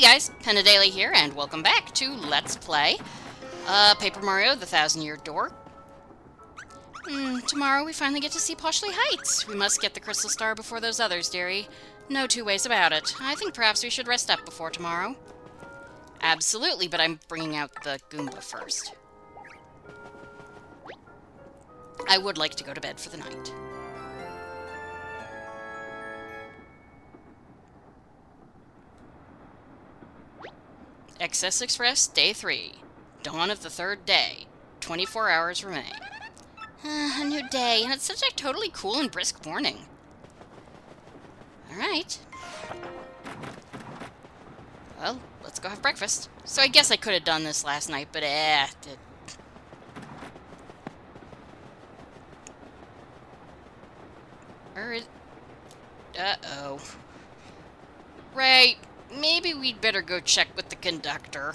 Hey guys, Daily here, and welcome back to Let's Play Paper Mario: The Thousand-Year Door. Tomorrow we finally get to see Poshley Heights. We must get the Crystal Star before those others, dearie. No two ways about it. I think perhaps we should rest up before tomorrow. Absolutely, but I'm bringing out the Goomba first. I would like to go to bed for the night. Excess Express, Day 3. Dawn of the third day. 24 hours remain. A new day, and it's such a totally cool and brisk morning. Alright. Well, let's go have breakfast. So I guess I could have done this last night, but Uh-oh. Right. Maybe we'd better go check with the conductor.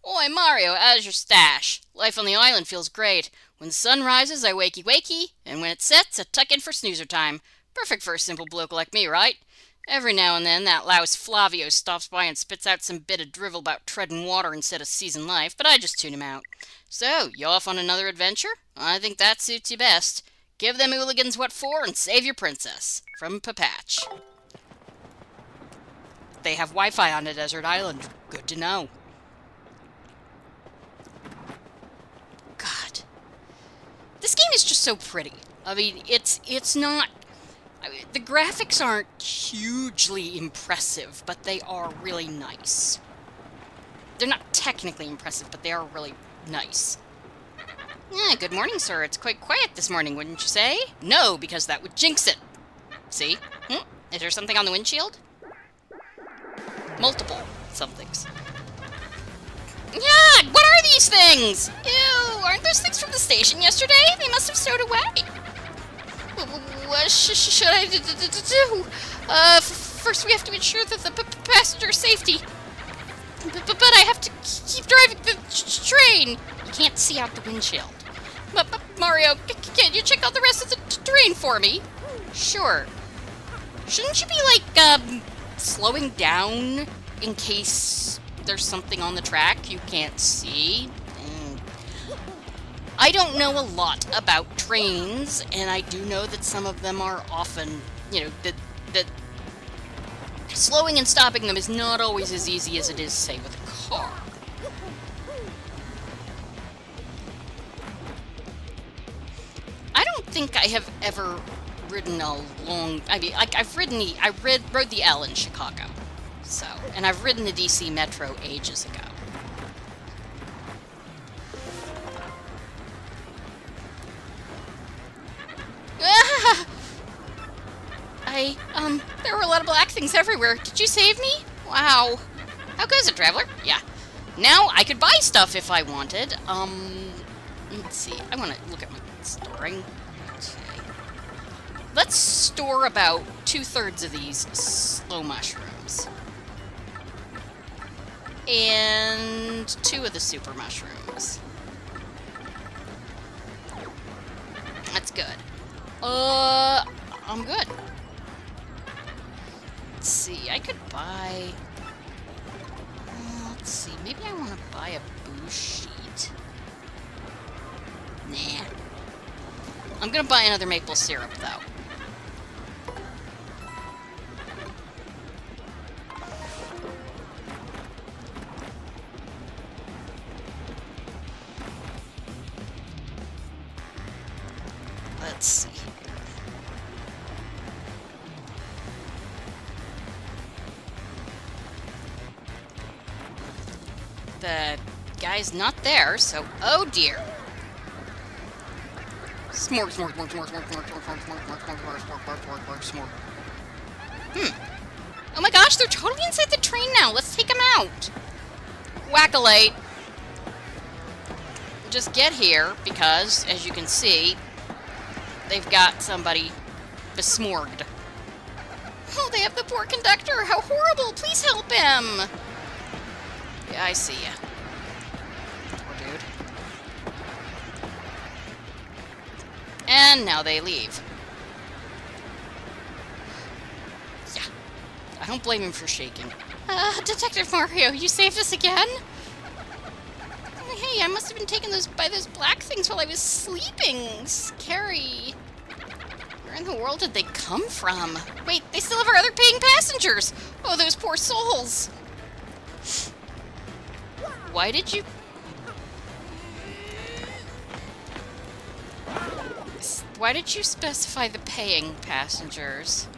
Oi, Mario, how's your stash? Life on the island feels great. When the sun rises, I wakey, and when it sets, I tuck in for snoozer time. Perfect for a simple bloke like me, right? Every now and then, that louse Flavio stops by and spits out some bit of drivel about treading water instead of seizing life, but I just tune him out. So, you off on another adventure? I think that suits you best. Give them hooligans what for and save your princess. From Papatch. They have Wi-Fi on a desert island. Good to know. God. This game is just so pretty. I mean, it's not... I mean, the graphics aren't hugely impressive, but they are really nice. They're not technically impressive, but they are really nice. Yeah, good morning, sir. It's quite quiet this morning, wouldn't you say? No, because that would jinx it. See? Is there something on the windshield? Multiple somethings. Yeah, what are these things? Ew, aren't those things from the station yesterday? They must have stowed away. What should I do? First we have to ensure that the passenger's safety. But I have to keep driving the train. You can't see out the windshield. But Mario, can you check out the rest of the terrain for me? Sure. Shouldn't you be, like, slowing down in case there's something on the track you can't see? I don't know a lot about trains, and I do know that some of them are often, you know, that slowing and stopping them is not always as easy as it is, say, with a car. I don't think I have ever ridden a long... I mean, like, I rode the L in Chicago, so... And I've ridden the DC Metro ages ago. There were a lot of black things everywhere. Did you save me? Wow. How goes it, traveler? Yeah. Now, I could buy stuff if I wanted. Let's see. I want to look at my storing. Let's store about 2/3 of these slow mushrooms. And 2 of the super mushrooms. That's good. I'm good. Let's see, I could buy... let's see, maybe I want to buy a booze sheet. Nah. I'm gonna buy another maple syrup, though. Let's see. The guy's not there, so... Oh, dear. Smorg. Oh my gosh, they're totally inside the train now. Let's take them out. Whack-a-late. Just get here, because, as you can see, they've got somebody besmorged. Oh, they have the poor conductor. How horrible. Please help him. Yeah, I see ya. Poor dude. and now they leave. Yeah, I don't blame him for shaking. Detective Mario, you saved us again? Hey, I must have been taken by those black things while I was sleeping. Scary. Where in the world did they come from? Wait, they still have our other paying passengers! Oh, those poor souls! Why did you... Why did you specify the paying passengers?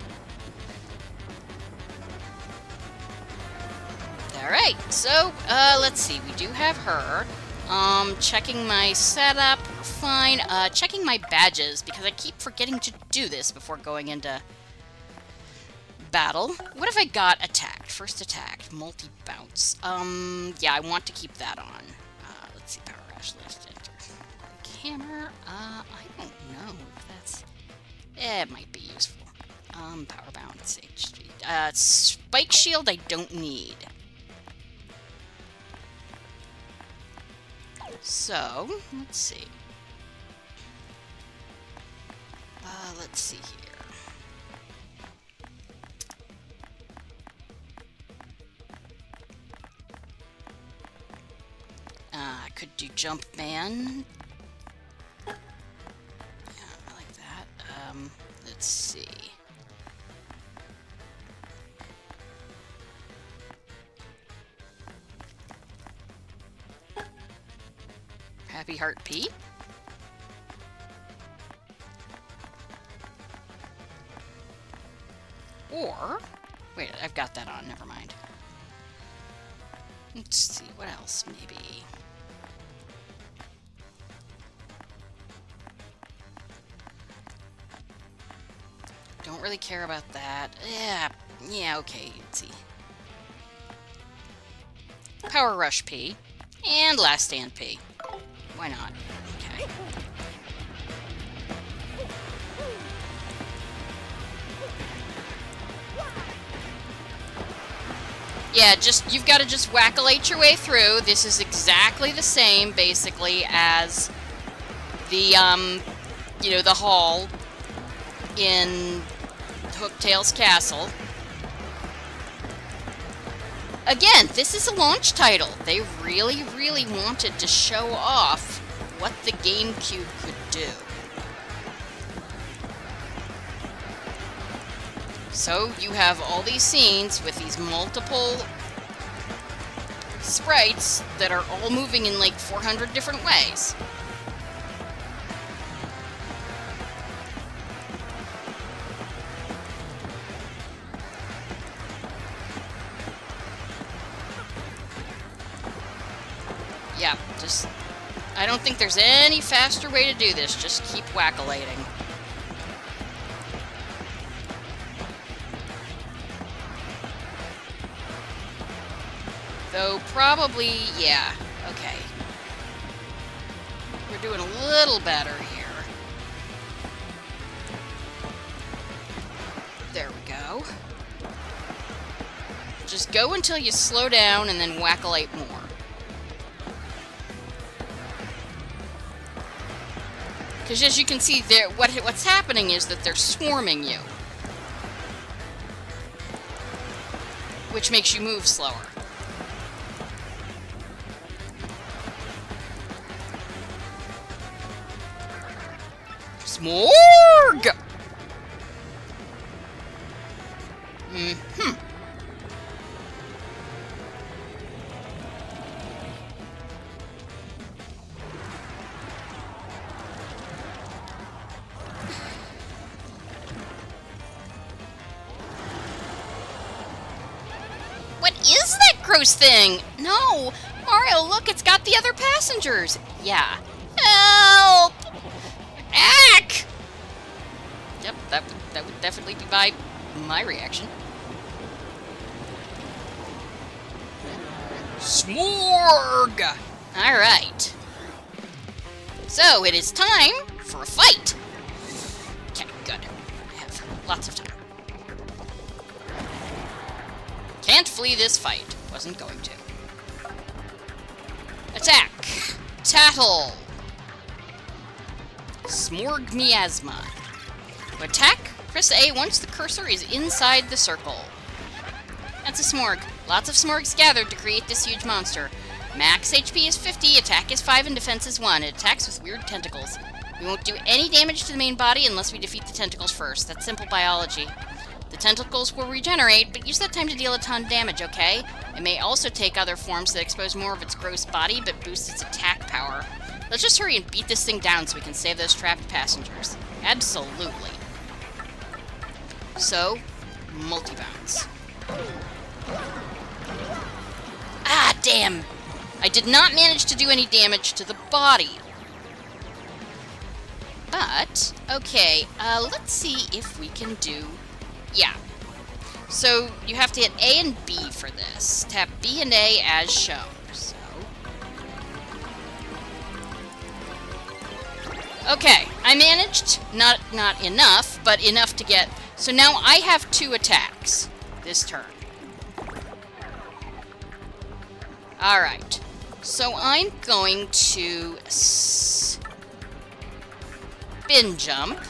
Alright, so, let's see. We do have her. Checking my setup. Fine. Checking my badges, because I keep forgetting to do this before going into battle. What have I got attacked? First attacked. Multi-bounce. Yeah, I want to keep that on. Let's see. Power Rush list. Enter. Hammer. I don't know if that's... it might be useful. Power Bounce. HG. Spike Shield I don't need. So, let's see. Let's see here. I could do Jump Man. Yeah, I like that. Let's see. Happy Heart P. Or, wait, I've got that on, never mind. Let's see, what else, maybe? Don't really care about that. Yeah, okay, let's see. Power Rush P. And Last Stand P. Why not? Okay. Yeah, you've got to just whack-a-late your way through. This is exactly the same, basically, as the, you know, the hall in Hooktail's Castle. Again, this is a launch title. They really, really wanted to show off what the GameCube could do. So you have all these scenes with these multiple sprites that are all moving in like 400 different ways. Yeah, just... I don't think there's any faster way to do this. Just keep whack-a-lating. Though, probably... yeah. Okay. We're doing a little better here. There we go. Just go until you slow down and then whack-a-late more. Because as you can see, what's happening is that they're swarming you. Which makes you move slower. Smorg! Mm-hmm. Gross thing! No! Mario, look, it's got the other passengers! Yeah. Help! Ack! Yep, that would definitely be my reaction. Smorg! Alright. So, it is time for a fight! Okay, good. I have lots of time. Can't flee this fight. Wasn't going to. Attack! Tattle! Smorg Miasma. To attack, press A once the cursor is inside the circle. That's a Smorg. Lots of Smorgs gathered to create this huge monster. Max HP is 50, attack is 5, and defense is 1. It attacks with weird tentacles. We won't do any damage to the main body unless we defeat the tentacles first. That's simple biology. The tentacles will regenerate, but use that time to deal a ton of damage, okay? It may also take other forms that expose more of its gross body, but boost its attack power. Let's just hurry and beat this thing down so we can save those trapped passengers. Absolutely. So, multi-bounce. Ah, damn! I did not manage to do any damage to the body. But, okay, let's see if we can do... Yeah. So, you have to hit A and B for this. Tap B and A as shown. So... Okay, I managed. Not enough, but enough to get... So now I have 2 attacks this turn. Alright. So I'm going to... spin jump.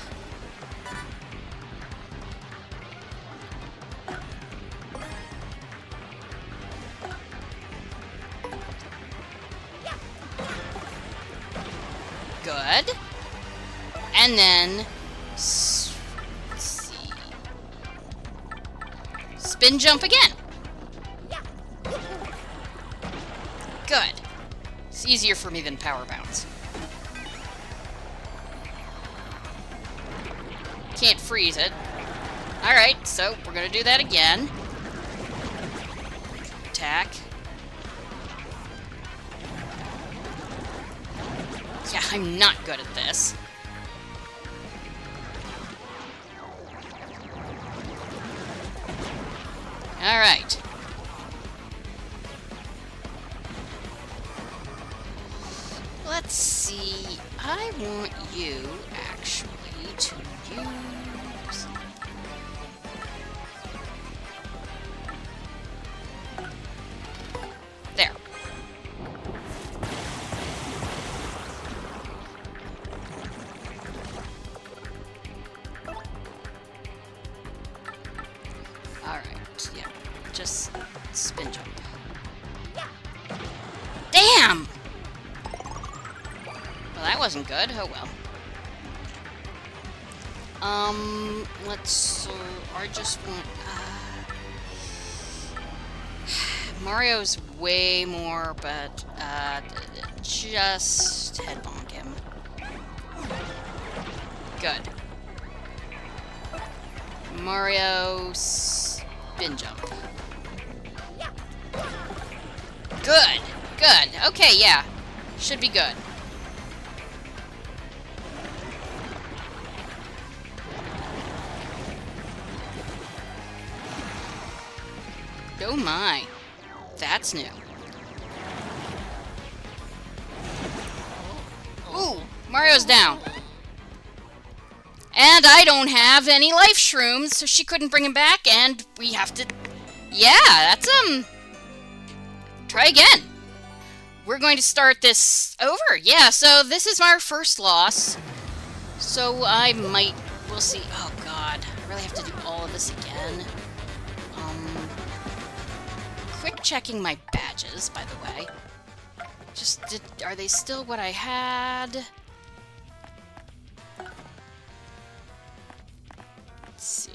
Good. And then, let's see, spin jump again. Good. It's easier for me than power bounce. Can't freeze it. Alright, so we're gonna do that again. Attack. Yeah, I'm not good at this. Alright. Let's see. I want you, actually, to use... There. Alright, yeah. Just spin jump. Damn! Well, that wasn't good. Oh well. Let's... I just want... Mario's way more, but, just head bonk him. Good. Mario spin jump. Good! Good. Okay, yeah. Should be good. Oh my. That's new. Ooh, Mario's down. And I don't have any life shrooms, so she couldn't bring him back, and we have to... Yeah, that's, try again. We're going to start this over. Yeah, so this is our first loss. So I might... We'll see. Oh, God. I really have to do all of this again. Quick checking my badges, by the way. Are they still what I had? Let's see.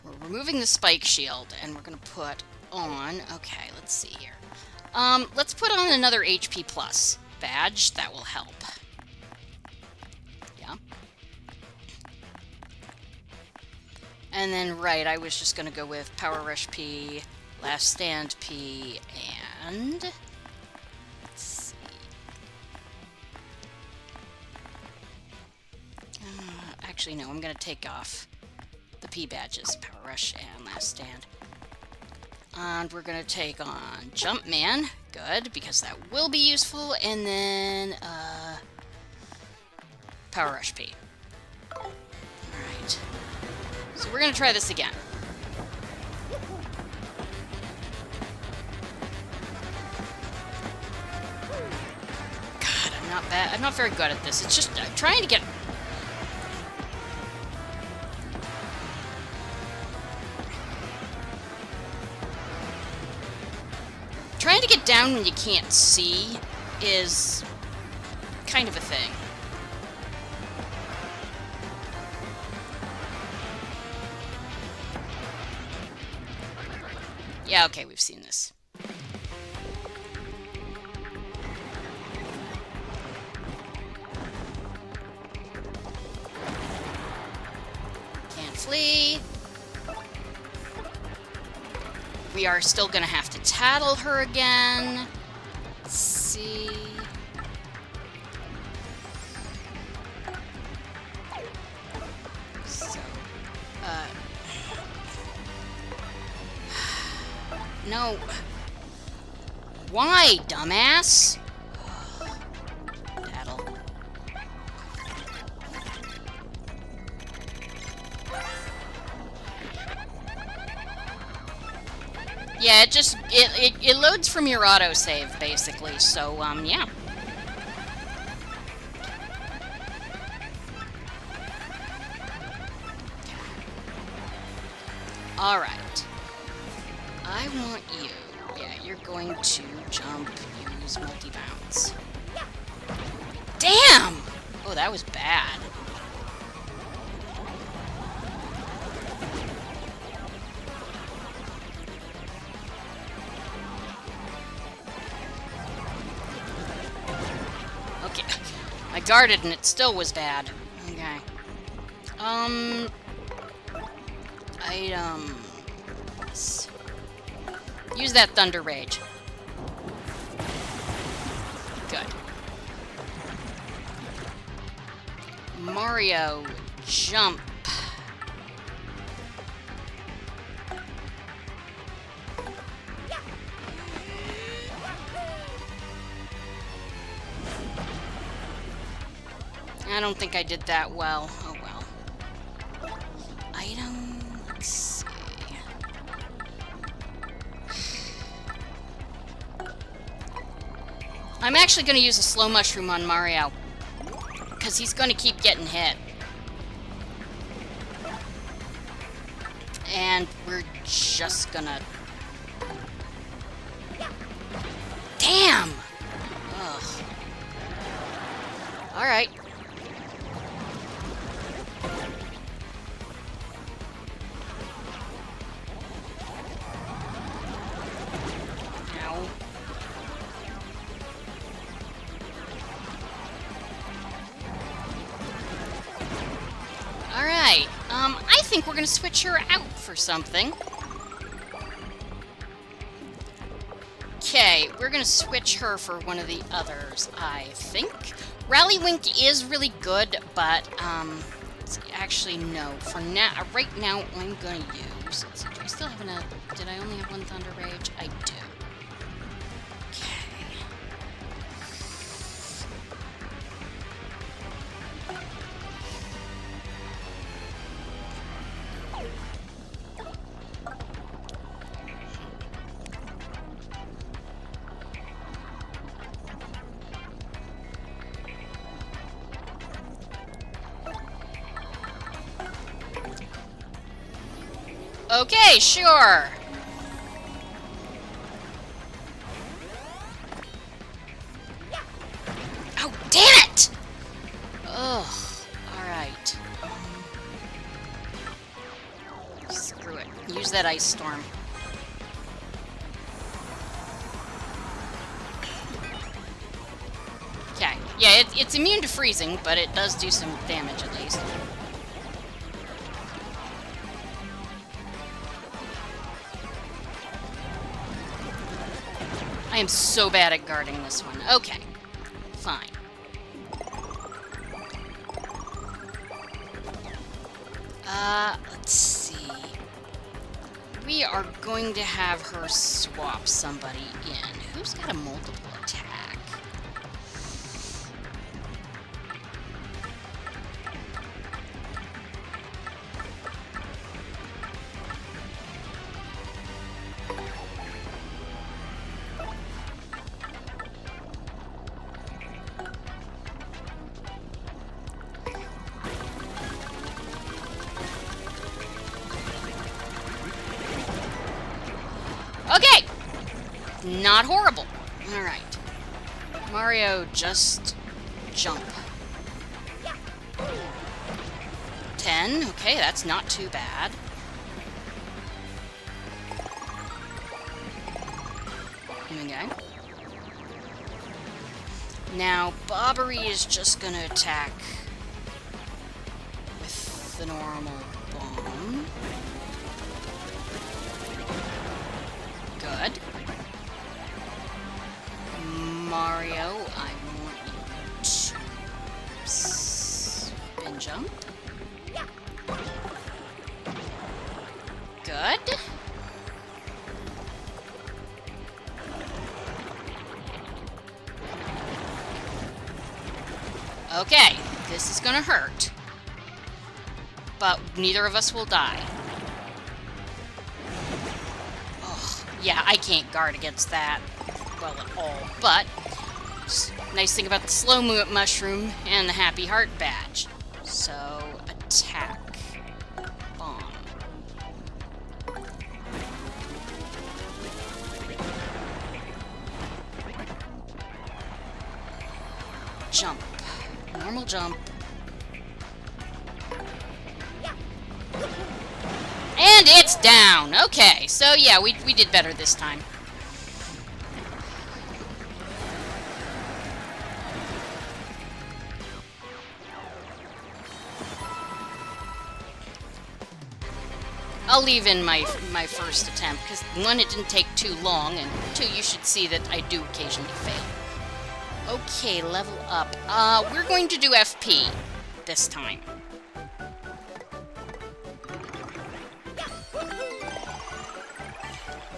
We're removing the spike shield, and we're gonna put on... Okay, let's see here. Let's put on another HP plus badge. That will help. Yeah. And then, right, I was just gonna go with Power Rush P, Last Stand P, and... Let's see. Actually, no, I'm gonna take off the P badges, Power Rush and Last Stand. And we're gonna take on Jumpman, good, because that will be useful, and then, Power Rush P. Alright. So we're gonna try this again. not bad. I'm not very good at this. It's just trying to get... Trying to get down when you can't see is kind of a thing. Yeah, okay, we've seen this. Can't flee. We are still gonna have to tattle her again. Let's see. So, no. Why, dumbass? Tattle. Yeah, it loads from your autosave, basically, so, yeah. Alright. I want you. Yeah, you're going to jump, use multi-bounce. Damn! Oh, that was bad. Okay. I guarded and it still was bad. Okay. Items. Use that Thunder Rage. Good. Mario, jump. I don't think I did that well. Oh well. Item, let's see. I'm actually going to use a slow mushroom on Mario, because he's going to keep getting hit. And we're just gonna... Damn! Ugh. Alright. Alright, I think we're gonna switch her out for something. Okay, we're gonna switch her for one of the others, I think. Rallywink is really good, but, actually, no. For now, right now, I'm gonna use... Let's see, do I still have enough? Did I only have one Thunder Rage? I do. Okay, sure. Oh, damn it! Ugh. Alright. Screw it. Use that ice storm. Okay. Yeah, it's immune to freezing, but it does do some damage at least. I am so bad at guarding this one. Okay. Fine. Let's see. We are going to have her swap somebody in. Who's got a multiple attack? not horrible. Alright. Mario, just jump. 10. Okay, that's not too bad. Okay. Now, Bobbery is just gonna attack with the normal bomb. Good. Mario, I want you to spin jump. Good. Okay, this is gonna hurt. But neither of us will die. Oh, yeah, I can't guard against that well at all. But, nice thing about the slow mushroom and the happy heart badge. So, attack. Bomb. Jump. Normal jump. And it's down! Okay, so yeah, we did better this time. I'll leave in my first attempt, because one, it didn't take too long, and two, you should see that I do occasionally fail. Okay, level up. We're going to do FP this time.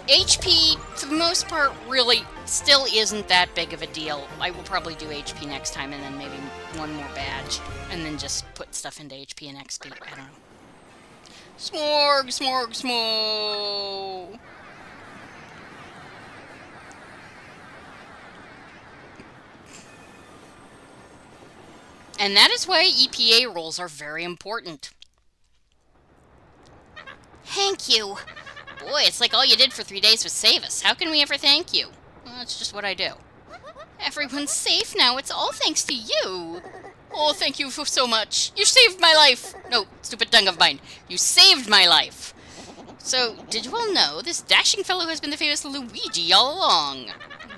HP, for the most part, really still isn't that big of a deal. I will probably do HP next time, and then maybe one more badge, and then just put stuff into HP and XP. I don't know. Smorg, Smorg, Smorg! And that is why EPA rolls are very important. Thank you. Boy, it's like all you did for 3 days was save us. How can we ever thank you? Well, that's just what I do. Everyone's safe now. It's all thanks to you. Oh, thank you so much. You saved my life. No, stupid tongue of mine. You saved my life. So, did you all know this dashing fellow has been the famous Luigi all along?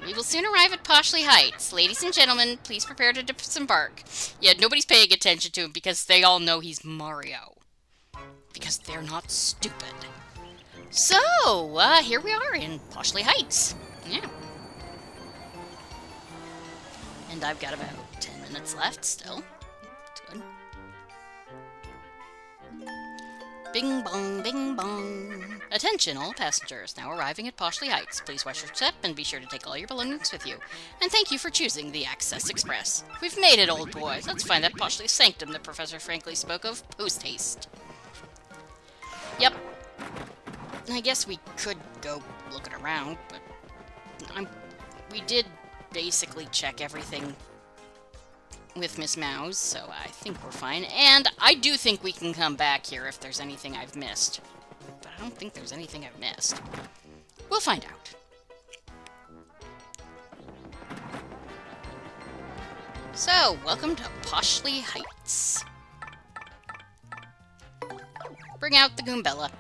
We will soon arrive at Poshley Heights. Ladies and gentlemen, please prepare to disembark. Yeah, nobody's paying attention to him because they all know he's Mario. Because they're not stupid. So, here we are in Poshley Heights. Yeah. And I've got about 10 minutes left still. That's good. Bing bong, bing bong. Attention, all passengers now arriving at Poshley Heights. Please watch your step and be sure to take all your belongings with you. And thank you for choosing the Access Express. We've made it, old boys. Let's find that Poshley sanctum that Professor Frankly spoke of post-haste. Yep. I guess we could go looking around, but we did basically check everything with Miss Mouse, so I think we're fine. And I do think we can come back here if there's anything I've missed. But I don't think there's anything I've missed. We'll find out. So, welcome to Poshley Heights. Bring out the Goombella.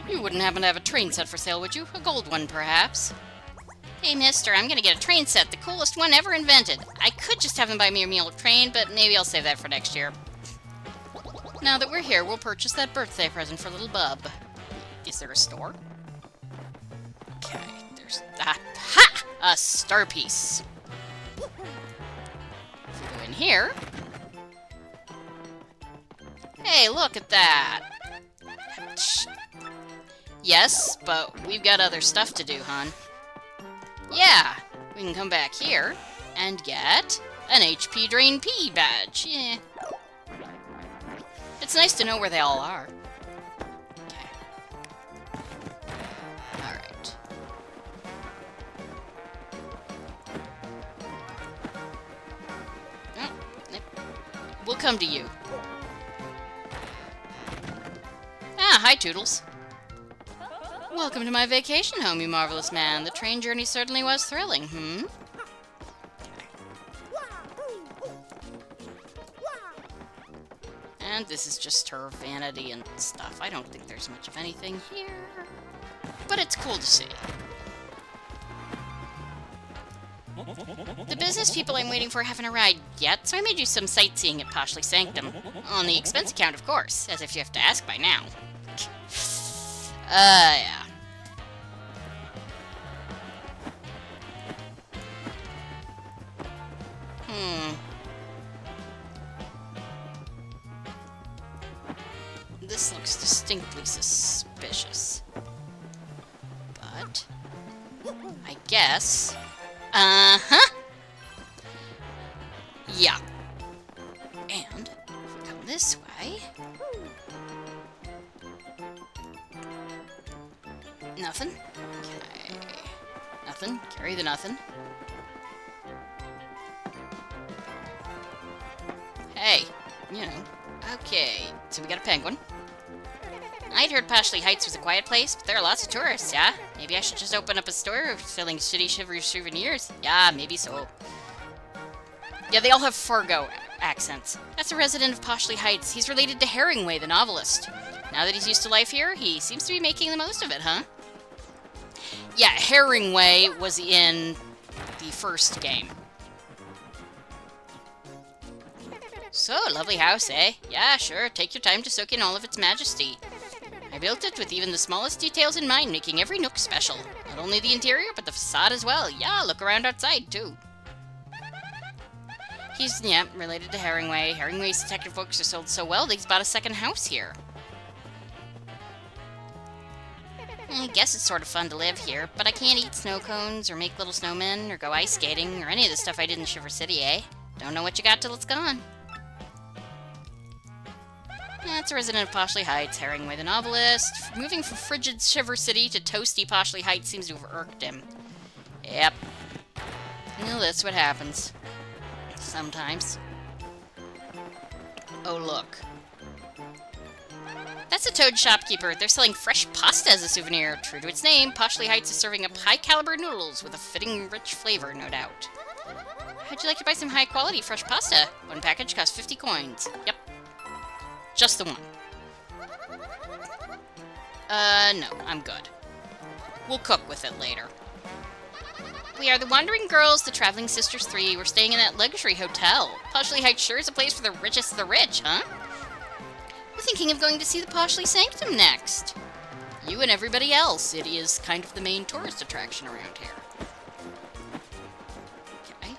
You wouldn't happen to have a train set for sale, would you? A gold one, perhaps? Hey, mister, I'm gonna get a train set, the coolest one ever invented. I could just have him buy me a meal train, but maybe I'll save that for next year. Now that we're here, we'll purchase that birthday present for little Bub. Is there a store? Okay, there's that. Ha! A star piece. If we go in here... Hey, look at that! Yes, but we've got other stuff to do, hon. Yeah, we can come back here and get an HP Drain P badge. Yeah. It's nice to know where they all are. Okay. Alright. Oh, we'll come to you. Ah, hi, Toodles. Welcome to my vacation home, you marvelous man. The train journey certainly was thrilling, hmm? And this is just her vanity and stuff. I don't think there's much of anything here. But it's cool to see. The business people I'm waiting for haven't arrived yet, so I made you some sightseeing at Poshley Sanctum. On the expense account, of course, as if you have to ask by now. Yeah. This looks distinctly suspicious. But I guess... Uh-huh! Yeah. And if we come this way... Nothing. Okay. Nothing. Carry the nothing. Hey, you know. Okay, so we got a penguin. I'd heard Poshley Heights was a quiet place, but there are lots of tourists, yeah? Maybe I should just open up a store selling shitty shivery souvenirs. Yeah, maybe so. Yeah, they all have Fargo accents. That's a resident of Poshley Heights. He's related to Herringway, the novelist. Now that he's used to life here, he seems to be making the most of it, huh? Yeah, Herringway was in the first game. So, lovely house, eh? Yeah, sure, take your time to soak in all of its majesty. I built it with even the smallest details in mind, making every nook special. Not only the interior, but the facade as well. Yeah, look around outside, too. He's, yeah, related to Herringway. Herringway's detective books are sold so well, he's bought a second house here. I guess it's sort of fun to live here, but I can't eat snow cones, or make little snowmen, or go ice skating, or any of the stuff I did in Shiver City, eh? Don't know what you got till it's gone. That's a resident of Poshley Heights, Herringway the novelist. Moving from frigid Shiver City to toasty Poshley Heights seems to have irked him. Yep. Well, that's what happens. Sometimes. Oh, look. That's a Toad shopkeeper. They're selling fresh pasta as a souvenir. True to its name, Poshley Heights is serving up high-caliber noodles with a fitting, rich flavor, no doubt. How'd you like to buy some high-quality fresh pasta? One package costs 50 coins. Yep. Just the one. No, I'm good. We'll cook with it later. We are the Wandering Girls, the Traveling Sisters 3. We're staying in that luxury hotel. Poshley Heights sure is a place for the richest of the rich, huh? We're thinking of going to see the Poshley Sanctum next. You and everybody else. It is kind of the main tourist attraction around here. Okay.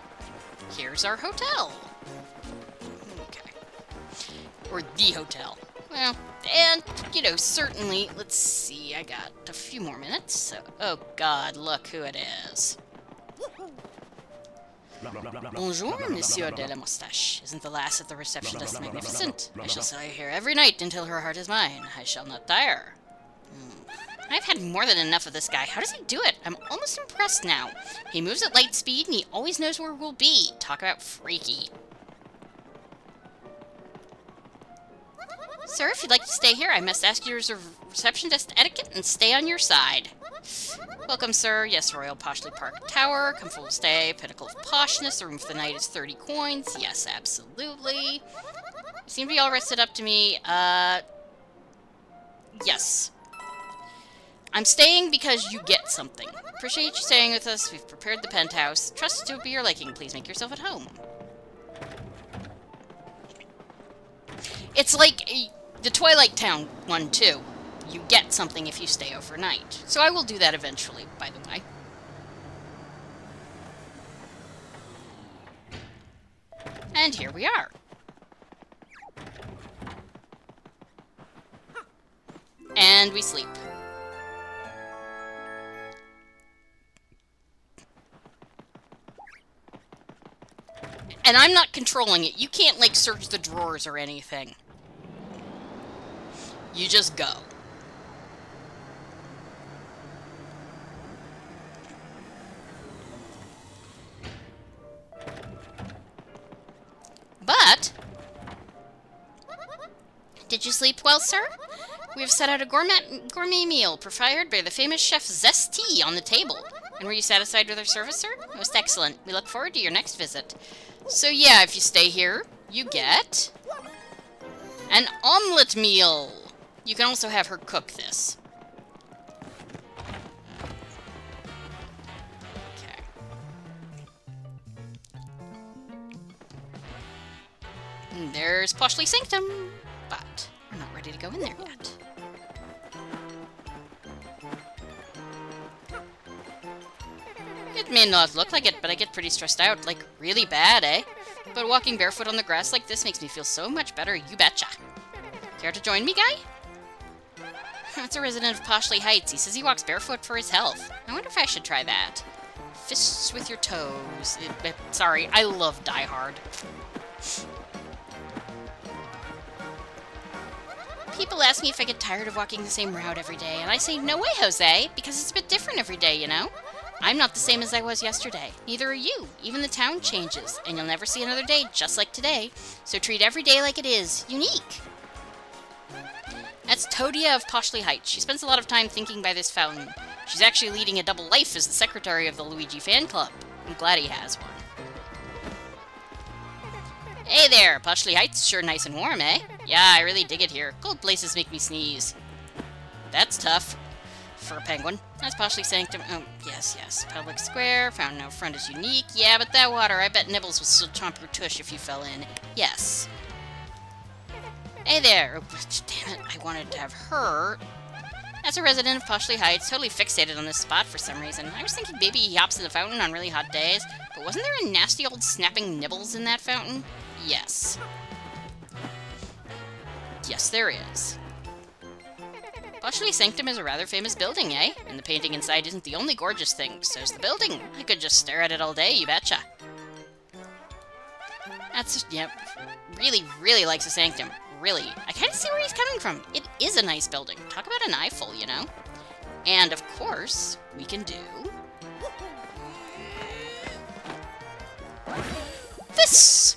Here's our hotel. Okay. Or the hotel. Well, and, you know, certainly, let's see, I got a few more minutes, so, oh god, look who it is. Bonjour, Monsieur de la Moustache. Isn't the lass at the reception desk magnificent? I shall stay here every night until her heart is mine. I shall not tire. I've had more than enough of this guy. How does he do it? I'm almost impressed now. He moves at light speed, and he always knows where we'll be. Talk about freaky. Sir, if you'd like to stay here, I must ask you to reserve reception desk etiquette and stay on your side. Welcome, sir. Yes, Royal Poshley Park Tower. Comfortable stay. Pinnacle of poshness. The room for the night is 30 coins. Yes, absolutely. You seem to be all rested up to me. Yes. I'm staying because you get something. Appreciate you staying with us. We've prepared the penthouse. Trust it to be your liking. Please make yourself at home. It's like the Twilight Town one, too. You get something if you stay overnight. So I will do that eventually, by the way. And here we are. And we sleep. And I'm not controlling it. You can't, like, search the drawers or anything. You just go. But, did you sleep well, sir? We have set out a gourmet meal prepared by the famous chef Zesty on the table. And were you satisfied with our service, sir? Most excellent. We look forward to your next visit. So yeah, if you stay here, you get an omelet meal. You can also have her cook this. Okay. And there's Poshley Sanctum, but we're not ready to go in there yet. It may not look like it, but I get pretty stressed out, like really bad, eh? But walking barefoot on the grass like this makes me feel so much better, you betcha. Care to join me, guy? That's a resident of Poshley Heights. He says he walks barefoot for his health. I wonder if I should try that. Fists with your toes. Sorry, I love Die Hard. People ask me if I get tired of walking the same route every day, and I say, no way, Jose, because it's a bit different every day, you know? I'm not the same as I was yesterday. Neither are you. Even the town changes, and you'll never see another day just like today. So treat every day like it is unique. That's Todia of Poshley Heights. She spends a lot of time thinking by this fountain. She's actually leading a double life as the secretary of the Luigi fan club. I'm glad he has one. Hey there, Poshley Heights. Sure nice and warm, eh? Yeah, I really dig it here. Cold places make me sneeze. That's tough. For a penguin. That's Poshley Sanctum. Oh, yes. Public square. Fountain out front is unique. Yeah, but that water, I bet Nibbles will still chomp your tush if you fell in. Yes. Hey there. Oh, damn it. I wanted to have her. That's a resident of Poshley Heights. Totally fixated on this spot for some reason. I was thinking maybe he hops in the fountain on really hot days. But wasn't there a nasty old snapping Nibbles in that fountain? Yes. Yes, there is. Poshley Sanctum is a rather famous building, eh? And the painting inside isn't the only gorgeous thing, so's the building. I could just stare at it all day, you betcha. That's, yep, really likes the Sanctum. Really. I kind of see where he's coming from. It is a nice building. Talk about an eyeful, you know? And, of course, we can do this!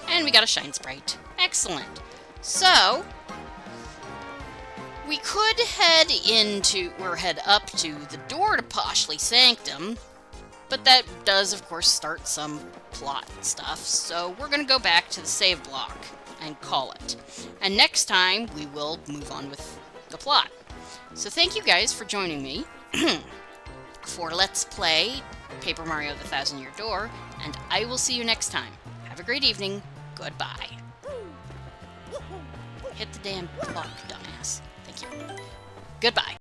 And we got a Shine Sprite. Excellent. So, we could head up to the door to Poshley Sanctum, but that does, of course, start some plot stuff, so we're going to go back to the save block and call it. And next time, we will move on with the plot. So thank you guys for joining me for Let's Play Paper Mario The Thousand Year Door, and I will see you next time. Have a great evening. Goodbye. Hit the damn block, dumbass. Thank you. Goodbye.